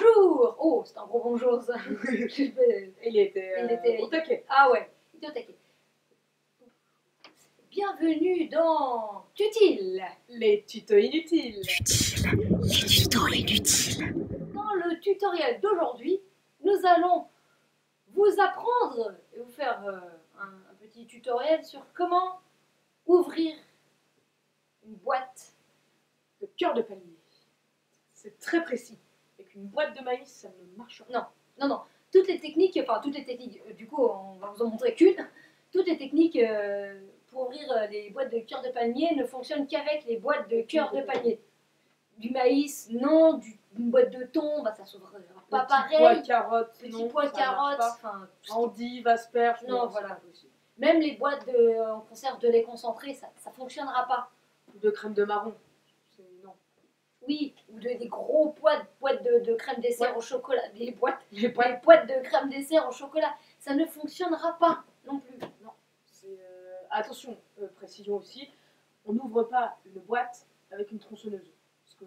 Bonjour! Oh, c'est un gros bonjour ça. Il était au taquet. Ah ouais, il était au taquet. Bienvenue dans Tutile. Les tutos inutiles. Les tutos inutiles. Dans le tutoriel d'aujourd'hui, nous allons vous apprendre et vous faire un petit tutoriel sur comment ouvrir une boîte Le cœur de palmier. C'est très précis. Avec une boîte de maïs, ça ne marche pas. Non, toutes les techniques, du coup, on va vous en montrer qu'une. Toutes les techniques pour ouvrir les boîtes de cœur de palmier ne fonctionnent qu'avec les boîtes de cœur de palmier. Du maïs, non. D'une boîte de thon, bah, ça s'ouvrira pas pareil. Pois carottes, Petit pois carottes, enfin, endives, asperges, non, voilà. Même les boîtes en conserve de lait concentré, ça fonctionnera pas. De crème de marron. Non. Oui, ou des gros boîtes de crème dessert au chocolat. Les boîtes Les boîtes. de crème dessert au chocolat, ça ne fonctionnera pas non plus. Non. Attention, précision aussi, on n'ouvre pas une boîte avec une tronçonneuse. Parce que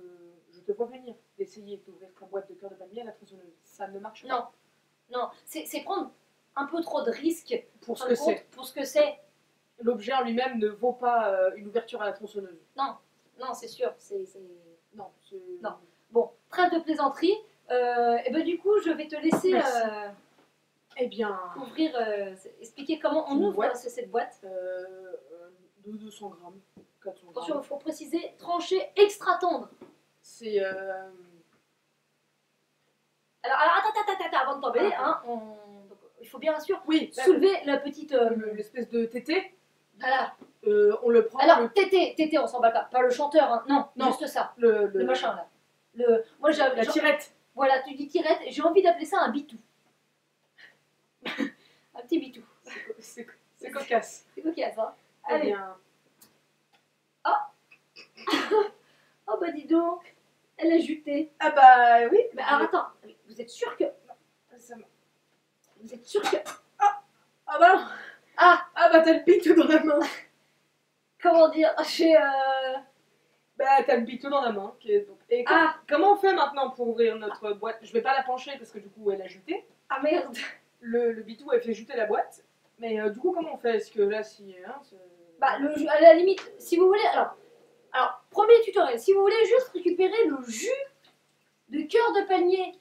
je te vois venir d'essayer d'ouvrir ta boîte de cœur de palmier à la tronçonneuse. Ça ne marche pas. Non, c'est prendre un peu trop de risques Pour ce que c'est. pour ce que c'est. L'objet en lui-même ne vaut pas une ouverture à la tronçonneuse. Non, c'est sûr. Non. Non. Bon, trêve de plaisanterie. Et ben du coup, je vais te laisser Eh bien, ouvrir, expliquer comment on Une ouvre boîte. cette boîte. de 200 grammes, 400 Attention, grammes. il faut préciser, tranché extra tendre. C'est Alors attends, avant de t'embêter, donc, il faut bien sûr oui, soulever la petite. l'espèce de tété. Voilà. On le prend. Alors, tété, on s'en bat pas le chanteur, hein. Non, Non. juste ça. Le Le machin là. Moi, La tirette. Voilà, tu dis tirette, j'ai envie d'appeler ça un bitou. Un petit bitou. C'est cocasse. C'est cocasse, hein. Eh Allez. bien, Oh bah dis donc, elle a juté. ah bah oui. Mais alors attends, vous êtes sûr que. Vous êtes sûr que. Ah bah non. Ah, bah t'as le bitou dans la main. comment dire, Bah t'as le bitou dans la main. Et comment on fait maintenant pour ouvrir notre boîte? Je vais pas la pencher parce que du coup elle a juté. Ah merde. Le bitou elle fait juter la boîte. Mais du coup comment on fait? Est-ce que là si... Bah à la limite, si vous voulez, alors premier tutoriel, si vous voulez juste récupérer le jus de cœur de palmier,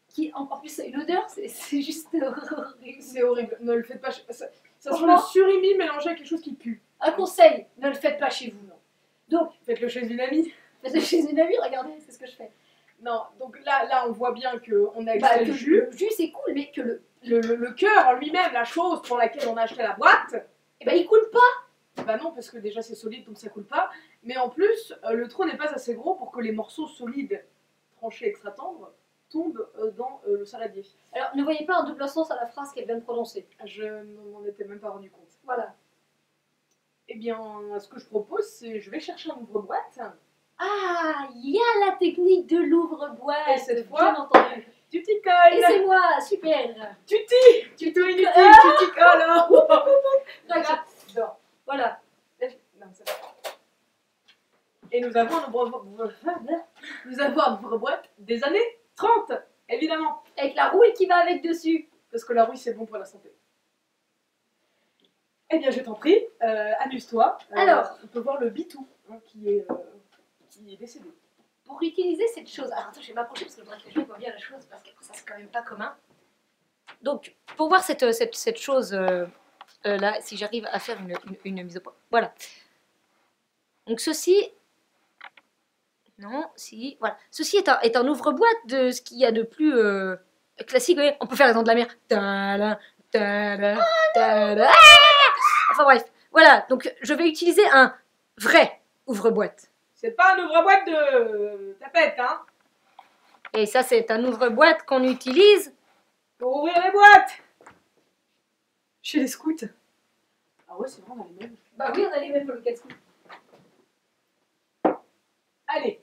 qui en plus a une odeur, c'est juste horrible. C'est horrible, ne le faites pas. Ça sent le Franchement, surimi mélangé avec quelque chose qui pue. un conseil, ne le faites pas chez vous. Non. Donc, Faites-le chez une amie. faites-le chez une amie, regardez, c'est ce que je fais. Non, donc là on voit bien qu'on a extrait le jus. Le jus c'est cool, mais que Le cœur en lui-même, la chose pour laquelle on a acheté la boîte, eh ben, il coule pas. bah non, parce que déjà c'est solide donc ça coule pas. Mais en plus, le trou n'est pas assez gros pour que les morceaux solides, tranchés extra tendres, tombent dans le saladier. Alors, ne voyez pas un double sens à la phrase qu'elle vient de prononcer. Je n'en étais même pas rendu compte. Voilà. Eh bien, ce que je propose, c'est je vais chercher un ouvre-boîte. Ah, il y a la technique de l'ouvre-boîte. Et cette fois, bien entendu. Tu t'y Et colles. c'est moi, super. Tuto inutile, tu t'y colles. Regarde. Voilà. Non, c'est pas. Et nous avons un ouvre-boîte des années 30, évidemment. Avec la rouille qui va avec dessus. Parce que la rouille, c'est bon pour la santé. Eh bien, je t'en prie, amuse-toi. Alors. On peut voir le bitou qui est décédé. Pour utiliser cette chose. Alors attends, je vais m'approcher parce que je voudrais que les gens voient bien la chose parce qu'après ça c'est quand même pas commun. Donc, pour voir cette chose là, si j'arrive à faire une mise au point. Voilà. Donc ceci. Non, si, voilà. Ceci est un ouvre-boîte de ce qu'il y a de plus classique. Vous voyez, on peut faire les dents de la mer. Ta-da, ta-da, ta-da. Enfin bref, voilà. Donc je vais utiliser un vrai ouvre-boîte. C'est pas un ouvre-boîte de tapette, hein. Et ça, c'est un ouvre-boîte qu'on utilise pour ouvrir les boîtes. Chez les scouts. Ah ouais, c'est vrai, on a les mêmes. Bah oui, on a les mêmes pour le casse-cou. Allez.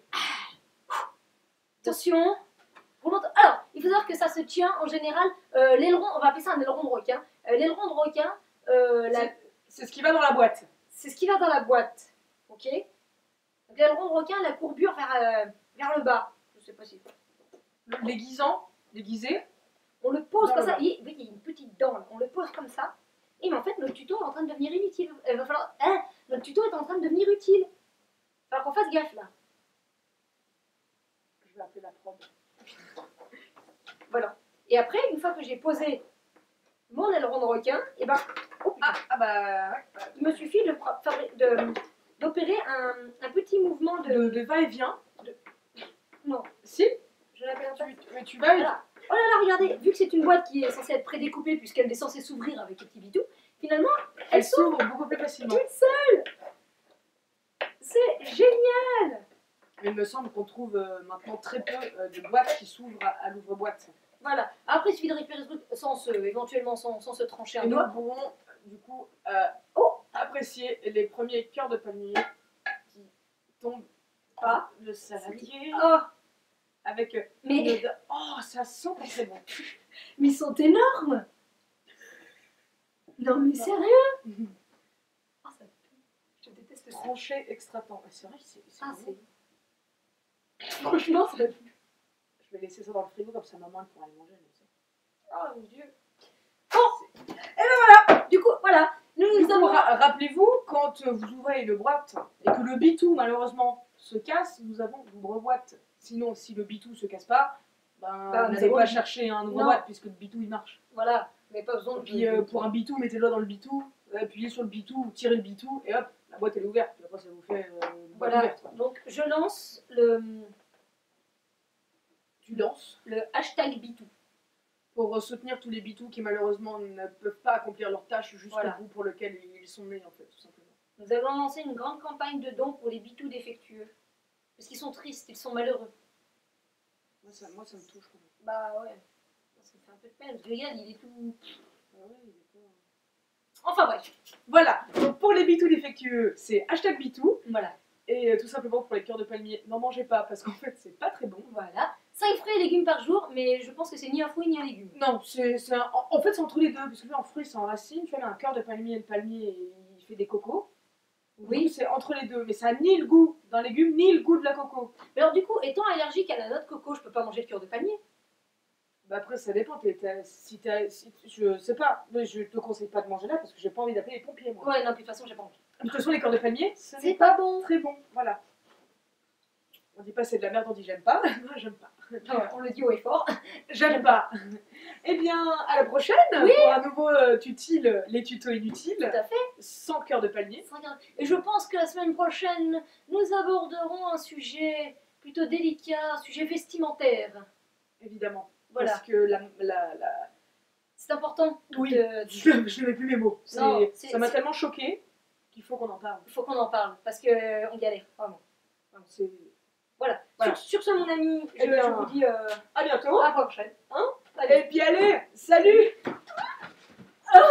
Attention. Alors, il faut savoir que ça se tient en général. L'aileron, on va appeler ça un aileron de requin. L'aileron de requin, c'est ce qui va dans la boîte. C'est ce qui va dans la boîte. Ok. Donc l'aileron de requin, la courbure vers le bas. Je sais pas si. l'aiguisé. On le pose Non, comme non, ça. non. Il y a une petite dent, là. On le pose comme ça. Et mais en fait, notre tuto est en train de devenir inutile. Il va falloir. Hein, notre tuto est en train de devenir utile. Il va falloir qu'on fasse gaffe là. Je vais appeler la prod. Voilà. Et après, une fois que j'ai posé mon aileron de requin, et ben, oh, putain, Bah, ouais. il me suffit d'opérer un petit mouvement de. De va-et-vient. Non, Si, je l'appelle pas. mais tu vas et Voilà. Oh là là, regardez, vu que c'est une boîte qui est censée être prédécoupée puisqu'elle est censée s'ouvrir avec le petit bitou, finalement, elle s'ouvre beaucoup plus facilement. toute seule. C'est génial. Il me semble qu'on trouve maintenant très peu de boîtes qui s'ouvrent à l'ouvre-boîte. Voilà. Après, il suffit de récupérer ce truc éventuellement sans se trancher un Et nous doigt. pourrons du coup Oh, apprécier les premiers cœurs de palmier qui tombent Ah. le saladier oh, avec mais, une odeur- Oh, ça sent que c'est bon. mais ils sont énormes. Non, mais sérieux. Oh, ça pue. Je déteste ça. Tranché extra temps. C'est vrai que c'est Ah, bon. c'est. Franchement, ça pue. Je vais laisser ça dans le frigo comme ça maman elle pourra le manger. mais ça. Oh mon dieu. Bon, et ben voilà. Du coup, voilà. Nous Du coup, avons. rappelez-vous, quand vous ouvrez une boîte et que le bitou malheureusement se casse, nous avons une ouvre-boîte. Sinon, si le bitou se casse pas, Bah, ben, nous n'allez avons pas le- chercher un Non. ouvre-boîte puisque le bitou il marche. Voilà. Vous n'avez pas besoin Et de. puis pour un bitou, mettez-le dans le bitou, appuyez sur le bitou, tirez le bitou et hop, la boîte elle est ouverte. Puis après ça vous fait une boîte Voilà. ouverte. Quoi. Donc, je lance le Tu lances hashtag Bitou. pour soutenir tous les bitous qui malheureusement ne peuvent pas accomplir leur tâche jusqu'au Voilà. bout pour lequel ils sont nés en fait, tout simplement. Nous allons lancer une grande campagne de dons pour les bitous défectueux. Parce qu'ils sont tristes, ils sont malheureux. Moi ça me touche quand même. Bah ouais. Ça me fait un peu de peine. Parce que regarde, il est tout. Ah ouais, il est pas- Enfin bref. Voilà, donc pour les bitous défectueux, c'est hashtag bitou. Voilà. Et tout simplement pour les cœurs de palmier, n'en mangez pas parce qu'en fait c'est pas très bon. Voilà. 5 fruits et légumes par jour, mais je pense que c'est ni un fruit ni un légume. Non, en fait c'est entre les deux, parce que lui en fruits c'est en racine, tu vois, un cœur de palmier et le palmier il fait des cocos. Oui, c'est entre les deux, mais ça n'a ni le goût d'un légume ni le goût de la coco. Mais alors du coup, étant allergique à la noix de coco, je peux pas manger de cœur de palmier. Bah après ça dépend, je sais pas, mais je te conseille pas de manger là parce que j'ai pas envie d'appeler les pompiers moi. Ouais, non, puis de toute façon, j'ai pas envie. De toute façon les cœurs de palmier, ce C'est n'est pas pas bon. très bon, voilà. On dit pas c'est de la merde, on dit j'aime pas, moi j'aime pas. On le dit haut et fort. J'aime pas. Eh bien, à la prochaine Oui. pour un nouveau tutile, les tutos inutiles, Tout à fait. sans cœur de palmier. Et je pense que la semaine prochaine, nous aborderons un sujet plutôt délicat, un sujet vestimentaire. Évidemment. Voilà. Parce que C'est important. Oui. Il je n'avais plus mes mots. Non, Ça m'a tellement choqué qu'il faut qu'on en parle. faut qu'on en parle parce qu'on galère, vraiment. C'est... Voilà. Voilà. Sur ce, mon ami, Eh bien, je vous dis à bientôt. à la prochaine. Hein. Allez. Et puis allez, salut. Ah.